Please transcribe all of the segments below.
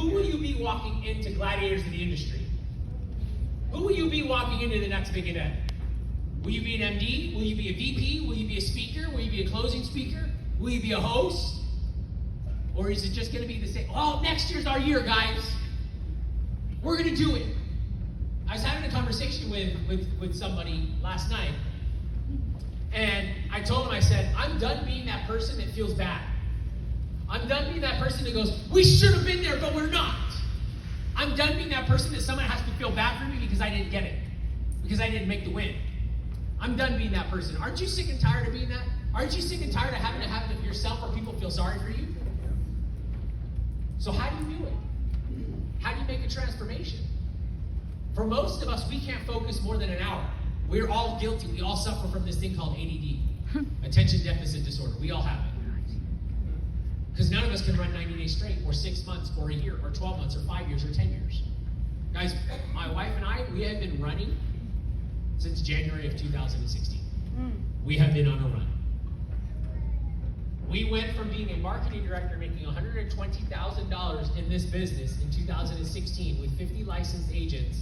Who will you be walking into gladiators in the industry? Who will you be walking into the next big event? Will you be an MD? Will you be a VP? Will you be a speaker? Will you be a closing speaker? Will you be a host? Or is it just going to be the same? Oh, next year's our year, guys. We're going to do it. I was having a conversation with somebody last night, and I told him, I said, I'm done being that person that feels bad. I'm done being that person that goes, we should have been there, but we're not. I'm done being that person that someone has to feel bad for me because I didn't get it, because I didn't make the win. I'm done being that person. Aren't you sick and tired of being that? Aren't you sick and tired of having to have it yourself where people feel sorry for you? So how do you do it? How do you make a transformation? For most of us, we can't focus more than an hour. We're all guilty. We all suffer from this thing called ADD, attention deficit disorder. We all have it. Because none of us can run 90 days straight, or 6 months, or a year, or 12 months, or 5 years, or 10 years. Guys, my wife and I, we have been running since January of 2016. We have been on a run. We went from being a marketing director making $120,000 in this business in 2016 with 50 licensed agents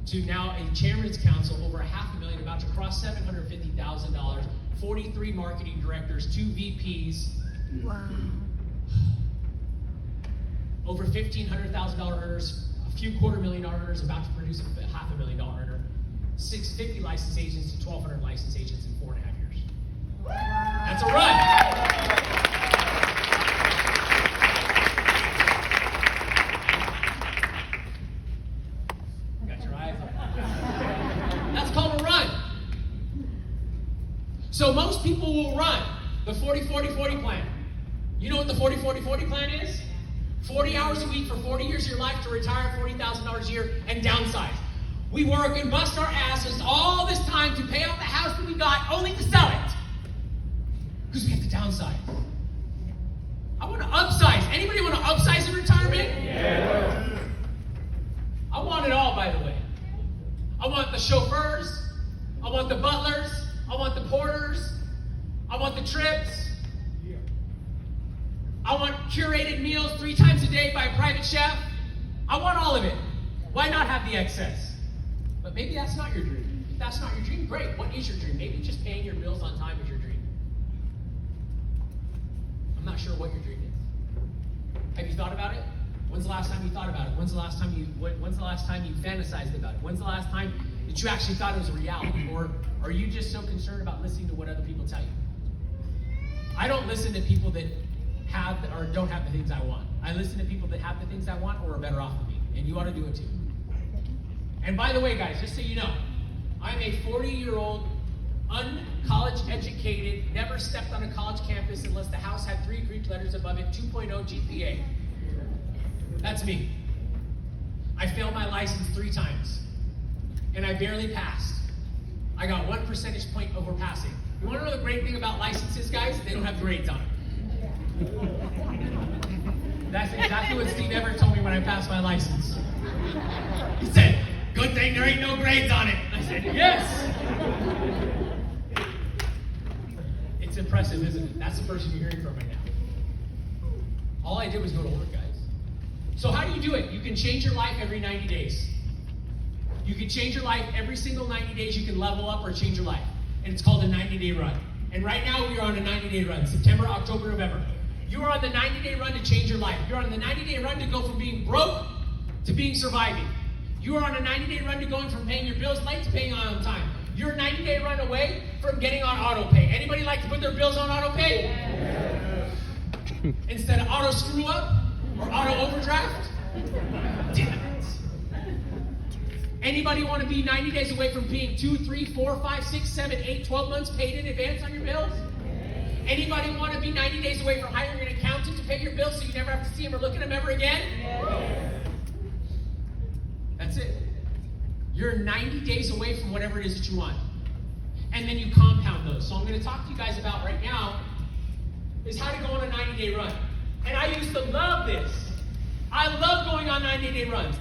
to now a chairman's council over $500,000, about to cross $750,000, 43 marketing directors, 2 VPs. Wow. Over $1,500,000 earners, a few $250,000 earners, about to produce a $500,000 earner, 650 licensed agents to 1,200 licensed agents in 4.5 years. That's a run. Got your eyes on. That's called a run. So most people will run the 40-40-40 plan. You know what the 40-40-40 plan is? 40 hours a week for 40 years of your life to retire $40,000 a year and downsize. We work and bust our asses all this time to pay off the house that we got only to sell it. Because we have to downsize. I want to upsize. Anybody want to upsize in retirement? Yeah. I want it all, by the way. I want the chauffeurs. I want the butlers. I want the porters. I want the trips. I want curated meals 3 times a day by a private chef. I want all of it. Why not have the excess? But maybe that's not your dream. If that's not your dream, great. What is your dream? Maybe just paying your bills on time is your dream. I'm not sure what your dream is. Have you thought about it? When's the last time you thought about it? When's the last time you fantasized about it? When's the last time that you actually thought it was a reality? Or are you just so concerned about listening to what other people tell you? I don't listen to people that have or don't have the things I want. I listen to people that have the things I want or are better off than me. And you ought to do it too. And by the way, guys, just so you know, I'm a 40-year-old, college educated, never stepped on a college campus unless the house had 3 Greek letters above it, 2.0 GPA. That's me. I failed my license 3 times. And I barely passed. I got 1 percentage point over passing. You want to know the great thing about licenses, guys? They don't have grades on them. That's exactly what Steve Everett told me when I passed my license. He said, good thing there ain't no grades on it. I said, yes. It's impressive, isn't it? That's the person you're hearing from right now. All I did was go to work, guys. So how do you do it? You can change your life every 90 days. You can change your life every single 90 days. You can level up or change your life. And it's called a 90-day run. And right now we are on a 90-day run, September, October, November. You are on the 90-day run to change your life. You're on the 90-day run to go from being broke to being surviving. You are on a 90-day run to going from paying your bills late to paying on time. You're a 90-day run away from getting on auto pay. Anybody like to put their bills on auto pay? Yes. Instead of auto screw up or auto overdraft? Damn it. Anybody want to be 90 days away from being 2, 3, 4, 5, 6, 7, 8, 12 months paid in advance on your bills? Anybody want to be 90 days away from hiring an accountant to pay your bills so you never have to see him or look at him ever again? That's it. You're 90 days away from whatever it is that you want. And then you compound those. So I'm going to talk to you guys about right now is how to go on a 90-day run. And I used to love this. I love going on 90-day runs.